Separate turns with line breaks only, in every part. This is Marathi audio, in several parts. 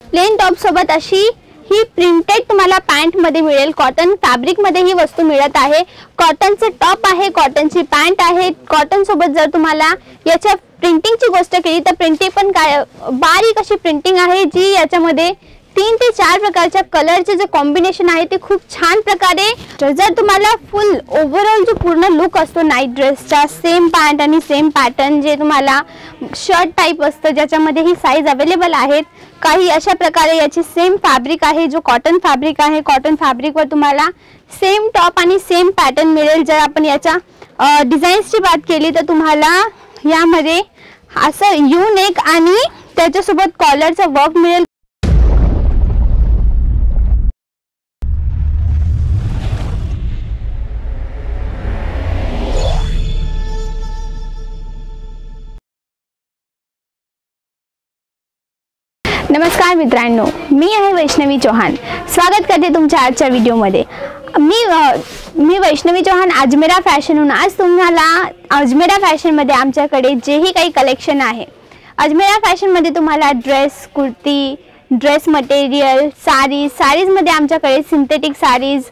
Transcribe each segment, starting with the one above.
प्लेन टॉप सोबत अशी ही प्रिंटेड तुम्हाला पॅन्ट मध्ये मिळेल। कॉटन फॅब्रिक मध्ये ही वस्तू मिळत आहे। कॉटनचे टॉप आहे, कॉटनची पॅन्ट आहे। कॉटन सोबत जर तुम्हाला याच्या प्रिंटिंगची गोष्ट केली तर प्रिंटिंग पण काय बारीक अशी प्रिंटिंग आहे, जी याच्यामध्ये 3 ते 4 प्रकारच्या कलरचे जे कॉम्बिनेशन आहे ते खूप छान प्रकारे। जर तुम्हाला फुल ओव्हरऑल जो पूर्ण लुक असतो नाईट ड्रेसचा, सेम पॅन्ट आणि सेम पॅटर्न जे तुम्हाला शर्ट टाइप असतं, ज्याच्यामध्ये ही साईज अवेलेबल आहेत। काही अशा प्रकारे याची सेम फॅब्रिक आहे, जो कॉटन फॅब्रिक आहे। कॉटन फॅब्रिकवर तुम्हाला सेम टॉप आणि सेम पॅटर्न मिळेल। जर आपण याच्या डिझाईन्सची बात केली तर तुम्हाला यामध्ये असं यू नेक आणि त्याच्यासोबत कॉलरचं वर्क मिळेल। नमस्कार मित्रांनो, मी आहे वैष्णवी चौहान। स्वागत करते तुमच्या आजच्या व्हिडिओमध्ये। मी वैष्णवी चौहान अजमेरा फॅशनहून आज तुम्हाला अजमेरा फॅशनमध्ये आमच्याकडे जेही काही कलेक्शन आहे, अजमेरा फॅशनमध्ये तुम्हाला ड्रेस, कुर्ती, ड्रेस मटेरियल, साडीजमध्ये आमच्याकडे सिंथेटिक साडीज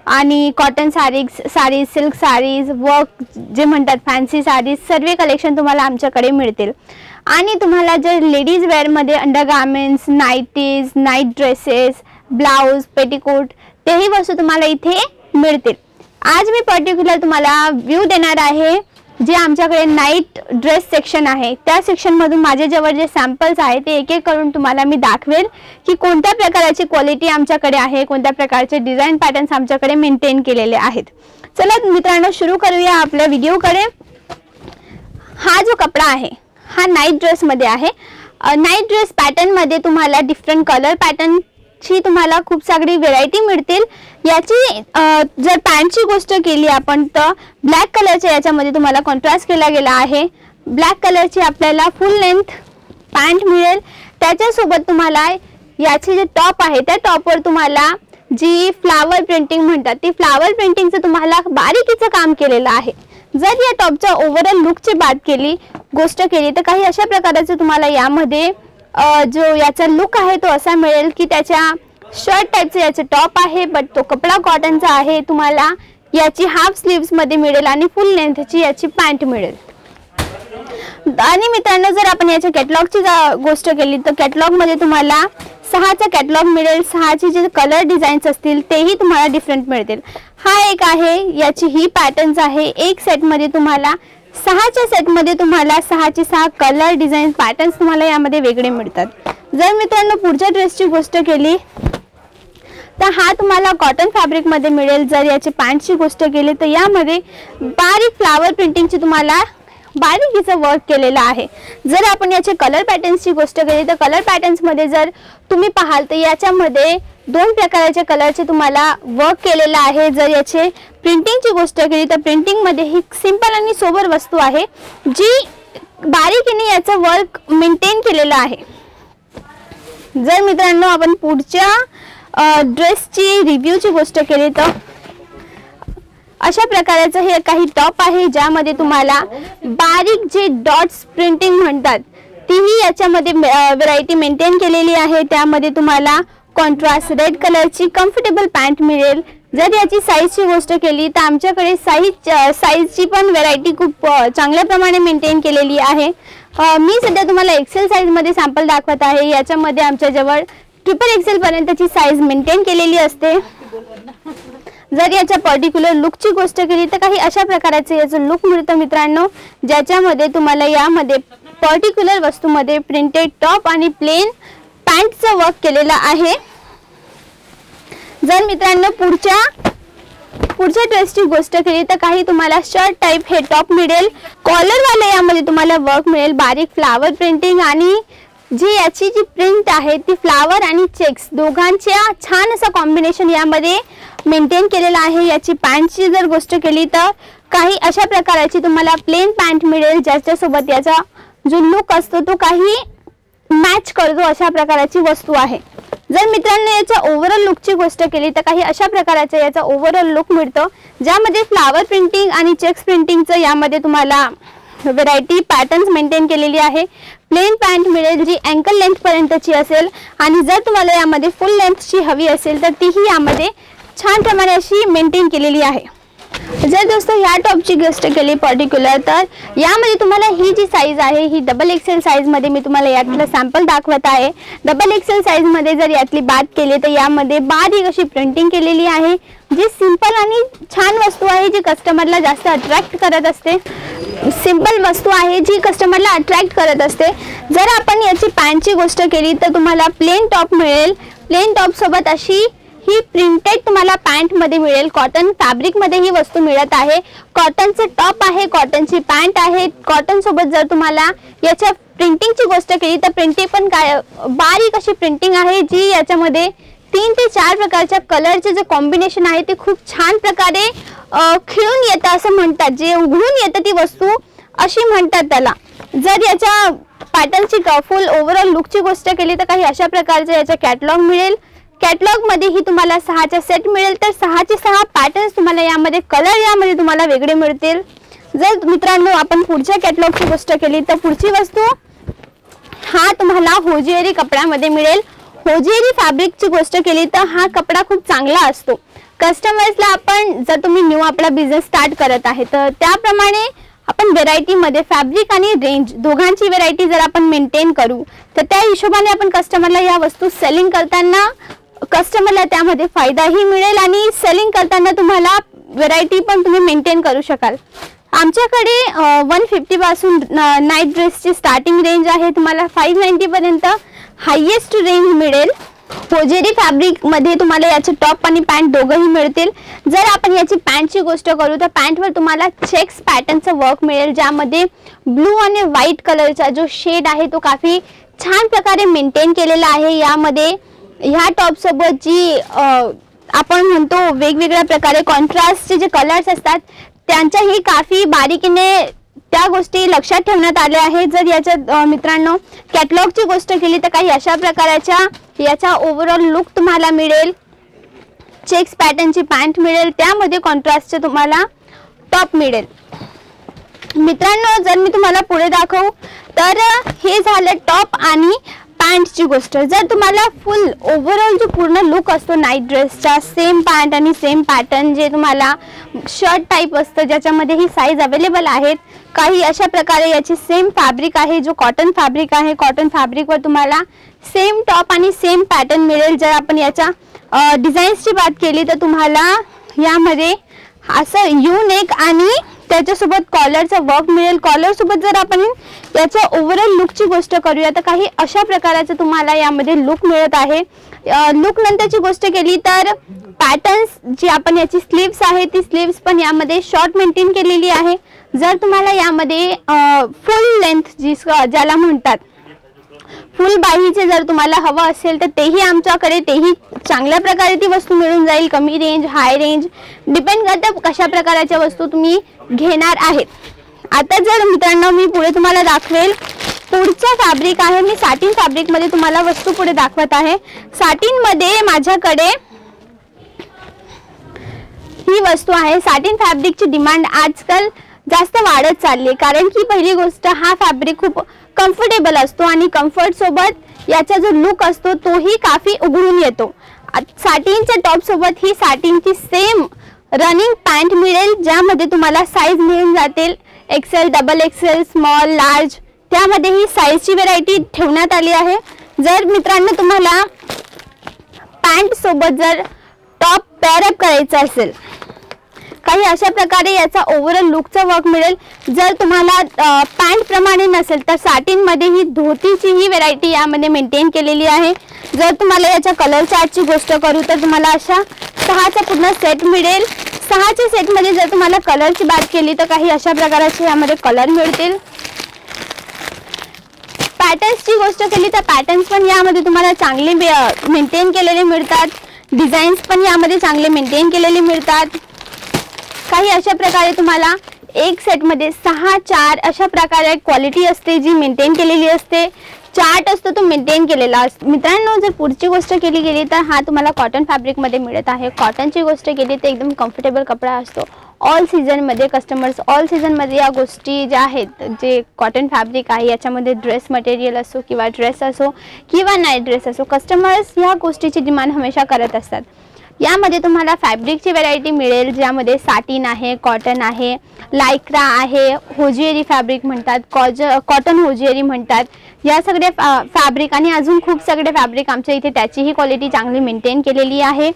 आणि cotton sarees, silk sarees, work जे म्हणतात फॅन्सी साडीज, सर्व कलेक्शन तुम्हाला आमच्याकडे मिळतील। आणि तुम्हाला जर लेडीज वेअरमध्ये undergarments, nighties, night dresses, blouse, petticoat तेही वस्तू तुम्हाला इथे मिळतील। आज मी पर्टिक्युलर तुम्हाला व्ह्यू देणार आहे जे आमच्याकडे नाईट ड्रेस सेक्शन आहे, त्या सेक्शनमधून माझ्याजवळ जे सॅम्पल्स आहे ते एक एक करून तुम्हाला मी दाखवेल की कोणत्या प्रकारची क्वालिटी आमच्याकडे आहे, कोणत्या प्रकारचे डिझाईन पॅटर्न्स आमच्याकडे मेंटेन केलेले आहेत। चला मित्रांनो, सुरू करूया आपल्या व्हिडिओकडे। हा जो कपडा आहे हा नाईट ड्रेस मध्ये आहे। नाईट ड्रेस पॅटर्न मध्ये तुम्हाला डिफरंट कलर पॅटर्न ची तुम्हाला खूप सारी व्हेरायटी मिळतील। याची जर पॅन्टची गोष्ट केली आपण तर ब्लॅक कलरच्या याच्यामध्ये तुम्हाला कॉन्ट्रास्ट केला गेला आहे। ब्लॅक कलरची आपल्याला फुल लेंथ पॅन्ट मिळेल। त्याच्यासोबत तुम्हाला याचे जे टॉप आहे त्या टॉपवर तुम्हाला जी फ्लावर प्रिंटिंग म्हणतात ती फ्लावर प्रिंटिंगचं तुम्हाला बारीकीचं काम केलेलं आहे। जर या टॉपच्या ओव्हरऑल लुकची गोष्ट केली तर काही अशा प्रकारचे तुम्हाला यामध्ये जो याचा लुक आहे तो असा मिळेल की त्याच्या शर्ट टाइपचे याचे टॉप आहे, बट तो कपडा कॉटनचा आहे। तुम्हाला याची हाफ स्लीव्स मध्ये मिळेल आणि फुल लेंथची याची पॅन्ट मिळेल। आणि मित्रांनो, जर आपण याच्या कॅटलॉगची गोष्ट केली तर कॅटलॉग मध्ये तुम्हाला 6चा कॅटलॉग मिळेल। 6चे जे कलर डिझाईन्स असतील तेही तुम्हाला डिफरंट मिळतील। हा एक आहे, याची ही पॅटर्न्स आहे। एक सेट मध्ये तुम्हाला 6च्या सेट मध्ये तुम्हाला 6चे 6 कलर डिझाईन पॅटर्न्स तुम्हाला यामध्ये वेगळे मिळतात। जर मित्रांनो पुढच्या ड्रेसची गोष्ट केली तर हा तुम्हाला कॉटन फॅब्रिक मध्ये मिळेल। जर याची पॅन्टची गोष्ट केली तर यामध्ये बारीक फ्लावर प्रिंटिंगची तुम्हाला बारीकीचं वर्क केलेलं आहे। जर आपण याचे कलर पॅटर्न्सची गोष्ट केली तर कलर पॅटर्न्स मध्ये जर तुम्ही पाहाल तर याच्यामध्ये 2 प्रकारचे कलरचे तुम्हाला वर्क केलेलं आहे। जर याचे प्रिंटिंगची गोष्ट केली तर प्रिंटिंग मध्ये ही सिंपल आणि सोबर वस्तू आहे, जी बारीकीने याचं वर्क मेंटेन केलेलं आहे। जर मित्रांनो आपण पुढच्या ड्रेसची रिव्ह्यूची गोष्ट केली तर अशा प्रकारचं हे काही टॉप आहे, ज्यामध्ये तुम्हाला बारीक जे डॉट्स प्रिंटिंग म्हणतात तीही याच्यामध्ये व्हेरायटी मेंटेन केलेली आहे। त्यामध्ये तुम्हाला कॉन्ट्रास्ट रेड कलरची कम्फर्टेबल पॅन्ट मिळेल। जर याची साईजची गोष्ट केली तर आमच्याकडे साईजची पण व्हेरायटी खूप चांगल्या प्रमाणे मेंटेन केलेली आहे। मी सध्या तुम्हाला एक्सेल साईज मध्ये सॅम्पल दाखवत आहे। याच्यामध्ये आमच्याजवळ XXL पर्यंतची साईज मेंटेन केलेली असते। जर याच्या पर्टिक्युलर लुकची गोष्ट केली तर काही अशा प्रकारचे याचं लुक मिळतं मित्रांनो, ज्याच्यामध्ये तुम्हाला यामध्ये पर्टिक्युलर वस्तूमध्ये प्रिंटेड टॉप आणि प्लेन पॅन्टचं वर्क केलेलं आहे। जर मित्रांनो पुढच्या ड्रेसची गोष्ट केली तर काही तुम्हाला शर्ट टाइप हे टॉप मिळेल। कॉलर वाले यामध्ये तुम्हाला वर्क मिळेल, बारीक फ्लावर प्रिंटिंग आणि जी याची जी प्रिंट आहे ती फ्लावर आणि चेक्स दोघांच्या छान असं कॉम्बिनेशन यामध्ये मेंटेन केलेलं आहे। याची पॅन्टची जर गोष्ट केली तर काही अशा प्रकारची तुम्हाला प्लेन पॅन्ट मिळेल, ज्याच्यासोबत याचा जो लुक असतो तो काही मॅच करतो अशा प्रकारची वस्तू आहे। जर मित्रांनो याच्या ओव्हरऑल लुकची गोष्ट केली तर काही अशा प्रकारचा याचा ओव्हरऑल लुक मिळतो, ज्यामध्ये फ्लावर प्रिंटिंग आणि चेक्स प्रिंटिंगचं यामध्ये तुम्हाला व्हरायटी पॅटर्न्स मेंटेन केलेली आहे। प्लेन पॅन्ट मिळेल जी अँकल लेंथ पर्यंतची असेल आणि जर तुम्हाला यामध्ये फुल लेंथची हवी असेल तर तीही यामध्ये छान प्रमाणे अशी मेंटेन केलेली आहे। जर दोस्तों ह्या टॉपची गोष्ट केली पर्टिक्युलर तर यामध्ये तुम्हाला ही जी साईज आहे ही डबल एक्सेल साईजमध्ये मी तुम्हाला यातलं सॅम्पल दाखवत आहे। डबल एक्सेल साईजमध्ये जर यातली बात केली तर यामध्ये बारीक अशी प्रिंटिंग केलेली आहे जी सिंपल आणि छान वस्तू आहे जी कस्टमरला जास्त अट्रॅक्ट करत असते। सिंपल वस्तू आहे जी कस्टमरला अट्रॅक्ट करत असते। जर आपण याची पॅन्टची गोष्ट केली तर तुम्हाला प्लेन टॉप मिळेल। प्लेन टॉप सोबत अशी ही प्रिंटेड तुम्हाला पॅन्ट मध्ये मिळेल। कॉटन फॅब्रिक मध्ये ही वस्तू मिळत आहे। कॉटनचे टॉप आहे, कॉटनची पॅन्ट आहे। कॉटन सोबत जर तुम्हाला याच्या प्रिंटिंगची गोष्ट केली तर प्रिंटिंग पण काय बारीक अशी प्रिंटिंग आहे जी याच्यामध्ये 3 ते 4 प्रकारच्या कलरचे जे कॉम्बिनेशन आहे ते खूप छान प्रकारे खिळून येतं असं म्हणतात, जे उघडून येतं ती वस्तू अशी म्हणतात त्याला। जर याच्या पॅटर्नची फुल ओव्हरऑल लुकची गोष्ट केली तर काही अशा प्रकारचे याचा कॅटलॉग मिळेल। कॅटलॉग मध्ये ही तुम्हाला 6चा सेट मिळेल तर 6चे 6 पॅटर्न्स तुम्हाला यामध्ये कलर यामध्ये तुम्हाला वेगळे मिळतील। जर मित्रांनो आपण पुढच्या कॅटलॉगची गोष्ट केली तर पुढची वस्तू हा तुम्हाला होजिएरी कपड्यामध्ये मिळेल। होजिएरी फॅब्रिकची गोष्ट केली तर हा कपडा खूप चांगला असतो। कस्टमर्सला आपण जर तुम्ही न्यू आपला बिझनेस स्टार्ट करत आहे तर त्याप्रमाणे आपण व्हेरायटी मध्ये फॅब्रिक आणि रेंज दोघांची व्हेरायटी जर आपण मेंटेन करू तर त्या हिशोबाने आपण कस्टमरला या वस्तू सेलिंग करताना कस्टमरला त्यामध्ये फायदाही मिळेल आणि सेलिंग करताना तुम्हाला व्हेरायटी पण तुम्ही मेंटेन करू शकाल। आमच्याकडे 150 पासून नाईट ड्रेसची स्टार्टिंग रेंज आहे, तुम्हाला 590 पर्यंत हायेस्ट रेंज मिळेल। होजिएरी फॅब्रिक मध्ये तुम्हाला याचे टॉप आणि पॅन्ट दोघंही मिळतील। जर आपण याची पॅन्टची गोष्ट करू तर पॅन्टवर तुम्हाला चेक्स पॅटर्नचं वर्क मिळेल ज्यामध्ये ब्लू आणि व्हाईट कलरचा जो शेड आहे तो काफी छान प्रकारे मेंटेन केलेला आहे। यामध्ये ह्या टॉप सोबत जी आपण म्हणतो वेगवेगळ्या प्रकारे कॉन्ट्रास्टचे जे कलर्स असतात त्यांच्याही काफी बारीकीने त्या गोष्टी लक्षात ठेवण्यात आल्या आहेत। जर याच्या मित्रांनो कॅटलॉगची गोष्ट केली तर काही अशा प्रकारच्या याचा ओव्हरऑल लुक तुम्हाला मिळेल। चेक्स पॅटर्नची पॅन्ट मिळेल, त्यामध्ये कॉन्ट्रास्टचे तुम्हाला टॉप मिळेल। मित्रांनो जर मी तुम्हाला पुढे दाखवू तर हे झालं टॉप आणि पॅन्टची गोष्ट। जर तुम्हाला फुल ओव्हरऑल जो पूर्ण लुक असतो नाईट ड्रेसचा सेम पॅन्ट आणि सेम पॅटर्न जे तुम्हाला शर्ट टाइप असतं ज्याच्यामध्ये ही साईज अवेलेबल आहेत, काही अशा प्रकारे याची सेम फॅब्रिक आहे जो कॉटन फॅब्रिक आहे। कॉटन फॅब्रिकवर तुम्हाला सेम टॉप आणि सेम पॅटर्न मिळेल। जर आपण याच्या डिझाईन्सची बात केली तर तुम्हाला यामध्ये असं यू नेक आणि त्याच्यासोबत कॉलरचं वर्क मिळेल। कॉलर सोबत जर आपण याच्या ओव्हरऑल लुकची गोष्ट करूया तर काही अशा प्रकारचं तुम्हाला यामध्ये लुक मिळत आहे। लुक नंतरची गोष्ट केली तर पॅटर्न्स जी आपण याची स्लीव्स आहे ती स्लीव्स पण यामध्ये शॉर्ट मेंटेन केलेली आहे। जर तुम्हाला यामध्ये फुल लेंथ जी ज्याला म्हणतात फुल बाहीचे जर तुम्हाला हवं असेल तर तेही आमच्याकडे तेही चांगल्या प्रकारे ती वस्तू मिळून जाईल। कमी रेंज हाय रेंज डिपेंड करतं कशा प्रकारच्या वस्तू तुम्ही घेणार आहेत। आता जर मित्रांनो मी पुढे तुम्हाला दाखवेल पुढचा फॅब्रिक आहे, मी साटिन फॅब्रिक मध्ये तुम्हाला वस्तू पुढे दाखवत आहे। साटिन मध्ये माझ्याकडे ही वस्तू आहे। साटिन फॅब्रिकची डिमांड आजकाल जास्त वाढत चालली कारण की पहिली गोष्ट हा फॅब्रिक खूप कम्फर्टेबल असतो आणि कम्फर्ट सोबत याचा जो लुक असतो तोही काफी उघडून येतो। साटिनच्या टॉप सोबत ही साटिनची सेम रनिंग पॅन्ट मिळेल ज्यामध्ये तुम्हाला साईज मिळून जातील XL, double XL, small, large, त्यामध्ये ही साईजची व्हरायटी ठेवण्यात आली आहे। जर मित्रांनो तुम्हाला पॅन्ट सोबत जर टॉप पेअर अप करायचा असेल काही अशा प्रकारे याचा ओव्हरऑल लुकचा वर्क मिळेल। जर तुम्हाला पॅन्ट प्रमाणे नसेल तर साटिन मध्ये ही धोतीची ही व्हरायटी यामध्ये मेंटेन केलेली आहे। जर तुम्हाला याच्या कलर चार्टची गोष्ट करू तर तुम्हाला अशा 6चा पूर्ण सेट मिळेल। 6च्या सेट मध्ये जर तुम्हाला कलरची बात केली तर काही अशा प्रकारचे यामध्ये कलर मिळतील। पॅटर्न्सची गोष्ट केली तर पॅटर्न्स पण यामध्ये तुम्हाला चांगले मेंटेन केलेले मिळतात। डिझाईन्स पण यामध्ये चांगले मेंटेन केलेले मिळतात। काही अशा प्रकारे तुम्हाला एक सेट मध्ये 6, 4 अशा प्रकारे क्वालिटी असते जी मेंटेन केलेली असते। चार्ट असतो तो मेंटेन केलेला असतो। मित्रांनो जर पुढची गोष्ट केली गेली तर हा तुम्हाला कॉटन फॅब्रिक मध्ये मिळत आहे। कॉटनची गोष्ट केली तर एकदम कम्फर्टेबल कपडा असतो। ऑल सीझनमध्ये कस्टमर्स ऑल सीझनमध्ये या गोष्टी ज्या आहेत, जे कॉटन फॅब्रिक आहे याच्यामध्ये ड्रेस मटेरियल असो किंवा ड्रेस असो किंवा नाईट ड्रेस असो, कस्टमर्स ह्या गोष्टीची डिमांड हमेशा करत असतात. यामध्ये तुम्हाला फॅब्रिकची व्हरायटी मिळेल, ज्यामध्ये साटिन आहे, कॉटन आहे, लायक्रा आहे, होजिएरी फॅब्रिक म्हणतात, कॉटन होजिएरी म्हणतात. या सगळे फॅब्रिक आणि अजून खूप सगळे फॅब्रिक आमच्या इथे त्याचीही क्वालिटी चांगली मेंटेन केलेली आहे.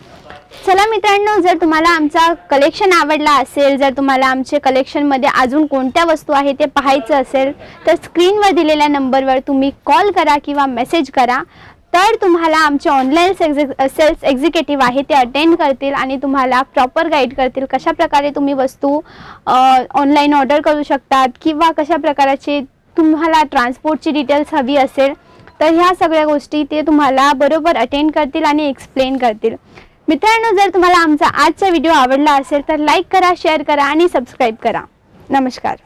चला मित्रांनो, जर तुम्हाला आमचा कलेक्शन आवडला असेल, जर तुम्हाला आमचे कलेक्शनमध्ये अजून कोणत्या वस्तू आहे ते पाहायचं असेल, तर स्क्रीनवर दिलेल्या नंबरवर तुम्ही कॉल करा किंवा मेसेज करा. तर तुम्हाला आमचे ऑनलाईन सेल्स एक्झिक्युटिव्ह आहे ते अटेंड करतील आणि तुम्हाला प्रॉपर गाईड करतील कशा प्रकारे तुम्ही वस्तू ऑनलाईन ऑर्डर करू शकतात किंवा कशा प्रकारचे तुम्हाला ट्रान्सपोर्टची डिटेल्स हवी असेल तर ह्या सगळ्या गोष्टी ते तुम्हाला बरोबर अटेंड करतील आणि एक्सप्लेन करतील. मित्रांनो, जर तुम्हाला आमचा आजचा व्हिडिओ आवडला असेल तर लाईक करा, शेअर करा आणि सबस्क्राईब करा. नमस्कार.